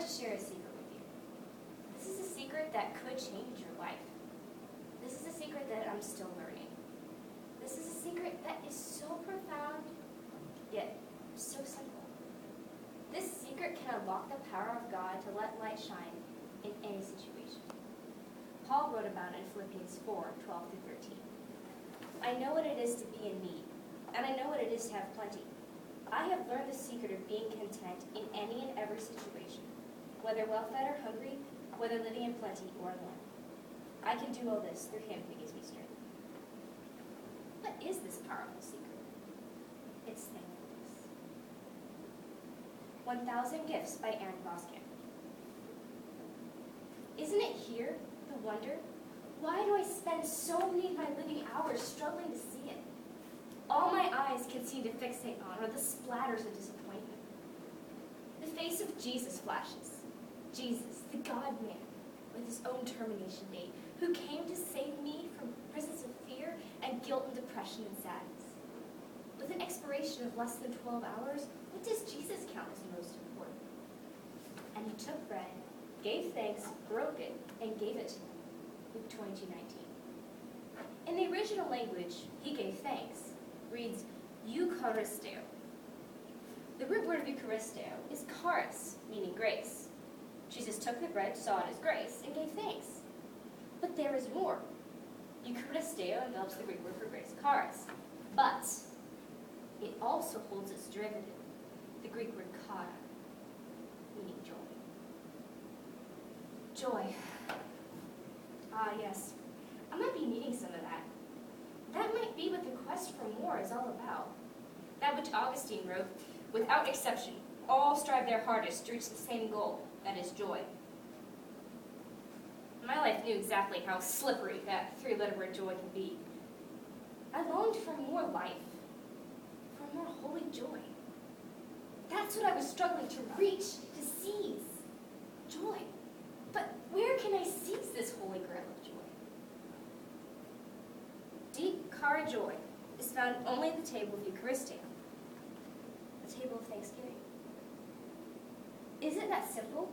to share a secret with you. This is a secret that could change your life. This is a secret that I'm still learning. This is a secret that is so profound, yet so simple. This secret can unlock the power of God to let light shine in any situation. Paul wrote about it in Philippians 4:12 through 13. I know what it is to be in need, and I know what it is to have plenty. I have learned the secret of being content in any and every situation, whether well-fed or hungry, whether living in plenty or in want. I can do all this through him who gives me strength. What is this powerful secret? It's thankfulness. 1,000 Gifts by Ann Voskamp. Isn't it here the wonder? Why do I spend so many of my living hours struggling to see it? All my eyes can seem to fixate on are the splatters of disappointment. The face of Jesus flashes. Jesus, the God-man, with his own termination date, who came to save me from prisons of fear and guilt and depression and sadness. With an expiration of less than 12 hours, what does Jesus count as most important? And he took bread, gave thanks, broke it, and gave it to them. Luke 22:19. In the original language, he gave thanks, reads Eucharisteo. The root word of Eucharisteo is charis, meaning grace. Jesus took the bread, saw it as grace, and gave thanks. But there is more. Eucharisteo envelops the Greek word for grace, charis. But it also holds its derivative, the Greek word kara, meaning joy. Joy. Ah, yes. I might be needing some of that. That might be what the quest for more is all about. That which Augustine wrote, without exception, all strive their hardest to reach the same goal, that is joy. My life knew exactly how slippery that three-letter word joy can be. I longed for more life, for more holy joy. That's what I was struggling to reach, to seize. Joy. But where can I seize this holy grail of joy? Deep kara joy is found only at the table of Eucharistia, the table of thanksgiving. Is it that simple?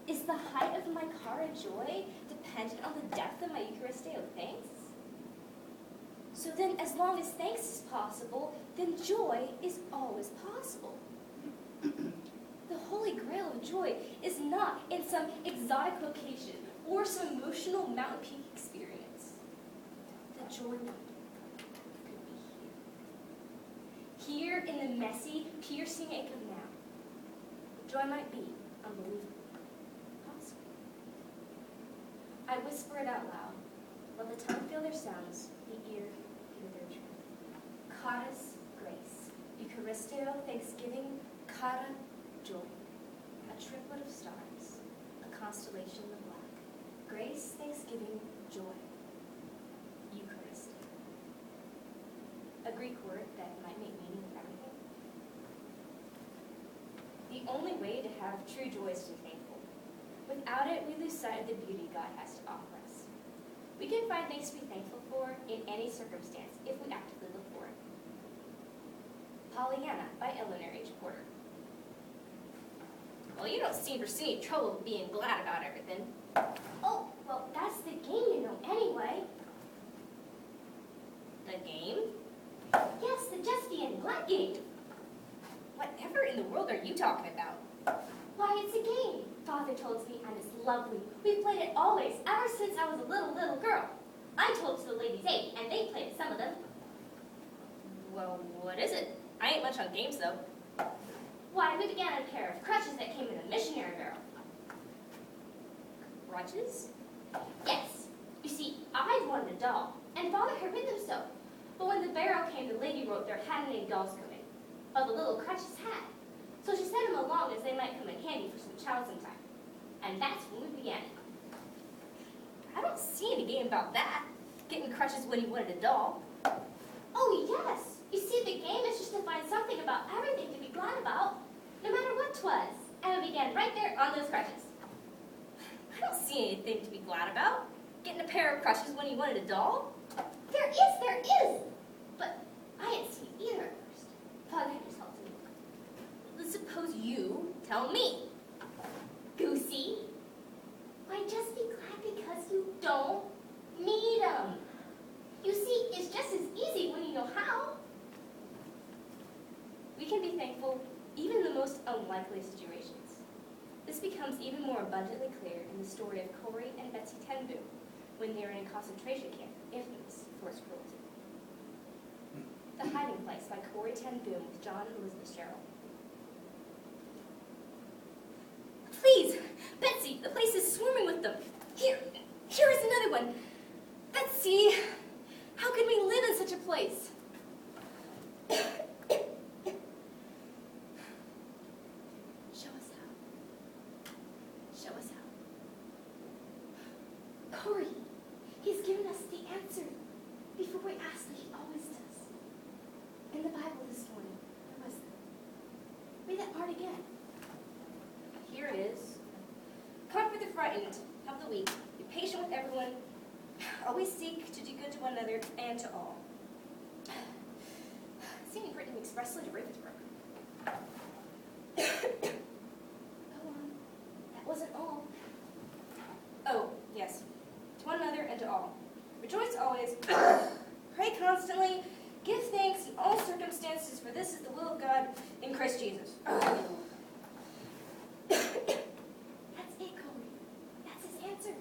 Is the height of my kara joy dependent on the depth of my Eucharisteo thanks? So then, as long as thanks is possible, then joy is always possible. The holy grail of joy is not in some exotic location or some emotional mountain peak experience. The joy could be here. Here in the messy, piercing ache of now. Joy might be unbelievable. Possible. I whisper it out loud. Let the tongue feel their sounds, the ear hear their truth. Charis, grace. Eucharisteo, thanksgiving. Kara, joy. A triplet of stars. A constellation in the black. Grace, thanksgiving, joy. Eucharisteo. A Greek word that might make meaning of everything. The only way to have true joy is to be thankful. Without it, we lose sight of the beauty God has to offer us. We can find things to be thankful for in any circumstance if we actively look for it. Pollyanna by Eleanor H. Well, you don't seem to see any trouble with being glad about everything. Oh, well, that's the game, you know, anyway. The game? Yes, the Justy and Glad game. Whatever in the world are you talking about? Why, it's a game, Father told me, and it's lovely. We've played it always, ever since I was a little girl. I told to the ladies 8, and they played some of them. Well, what is it? I ain't much on games, though. Why, we began a pair of crutches that came in a missionary barrel. Crutches? Yes. You see, I wanted a doll, and Father had rid them so. But when the barrel came, the lady wrote there hadn't any dolls coming, but the little crutches had. So she sent them along as they might come in handy for some chow sometime. And that's when we began. I don't see any game about that, getting crutches when you wanted a doll. Oh, yes. You see, the game is just to find something about everything to be glad about, no matter what 'twas. And we began right there on those crutches. I don't see anything to be glad about. Getting a pair of crutches when you wanted a doll? There is. But I didn't see either at first. Father had just helped me. Let's suppose you tell me. unlikely situations. This becomes even more abundantly clear in the story of Corrie and Betsy Ten Boom when they are in a concentration camp, infamous for its cruelty. The Hiding Place by Corrie Ten Boom with John and Elizabeth Sherrill. Please, Betsy, the place is swarming with them. Here is another one. Betsy, how can we live in such a place? Show us how. Corrie, he's given us the answer before we ask like he always does. In the Bible this morning, where was it? Read that part again. Here it is. Comfort the frightened, help the weak, be patient with everyone, always seek to do good to one another and to all. Seeming written expressly to Ravensbrück. Go on. That wasn't all. Oh, yes. To one another and to all. Rejoice always. Pray constantly. Give thanks in all circumstances, for this is the will of God in Christ Jesus. That's it, Corrie. That's his answer.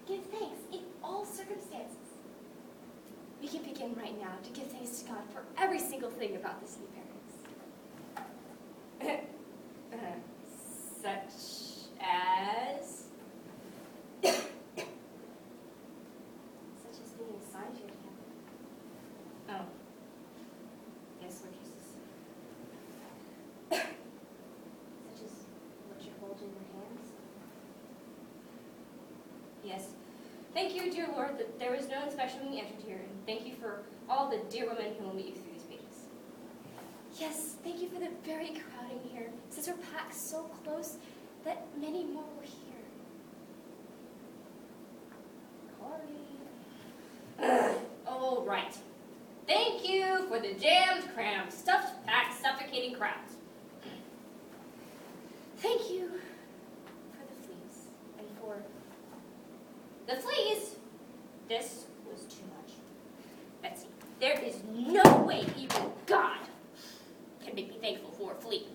Give thanks in all circumstances. We can begin right now to give thanks to God for every single thing about this new parents. Such as... Such as being assigned here together. Oh. Yes, Lord Jesus. Such as what you hold in your hands. Yes. Thank you, dear Lord, that there was no inspection when we entered here, and thank you for all the dear women who will meet you through these pages. Yes, thank you for the very crowding here, since we're packed so close that many more will hear. Corrie. Oh, right. Thank you for the jammed, crammed, stuffed, packed, suffocating crowds. Thank you for the fleas and for the fleas. This was too much. Betsy, there is no way even God can make me thankful for a flea.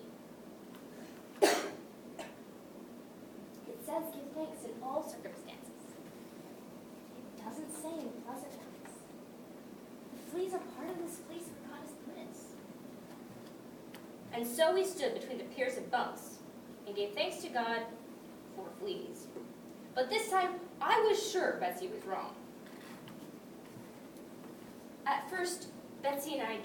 It says give thanks in all circumstances. It doesn't say in pleasant ones. The fleas are part of this place where God has put us. And so we stood between the piers of bunks and gave thanks to God for fleas. But this time, I was sure Betsy was wrong. At first, Betsy and I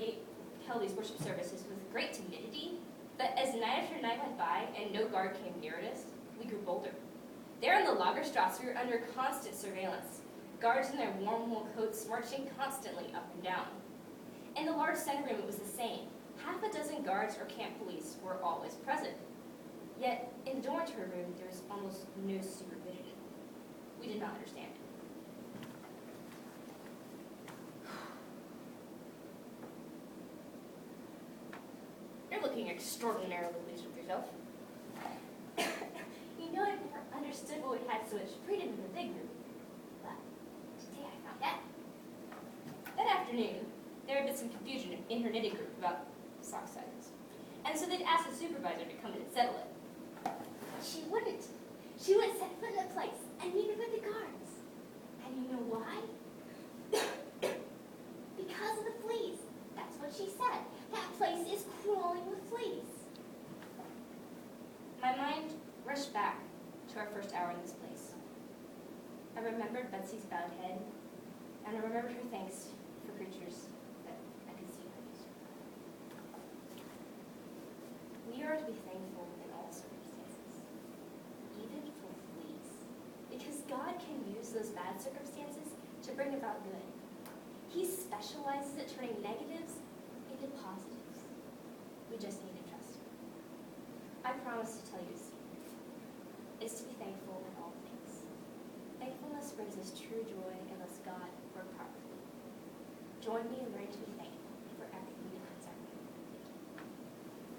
held these worship services with great timidity, but as night after night went by and no guard came near us, we grew bolder. There in the Lagerstrasse, we were under constant surveillance, guards in their warm wool coats marching constantly up and down. In the large center room, it was the same. Half a dozen guards or camp police were always present. Yet, in the dormitory room, there was almost no supervision. We did not understand it. You're looking extraordinarily pleased with yourself. You know, I've never understood why we had so much freedom in the big room. But today I found out. That afternoon, there had been some confusion in her knitting group about sock sizes. And so they'd asked the supervisor to come in and settle it. But she wouldn't. She wouldn't set foot in the place, and neither would the guards. And you know why? Because of the fleas. That's what she said. That place is crawling with fleas. My mind rushed back to our first hour in this place. I remembered Betsy's bowed head, and I remembered her thanks for creatures that I could see her use. We are to be thankful in all circumstances, even for fleas, because God can use those bad circumstances to bring about good. He specializes at turning negatives into positives. We just need to trust him. I promise to tell you a secret. It's to be thankful in all things. Thankfulness brings us true joy and lets God work properly. Join me in learning to be thankful.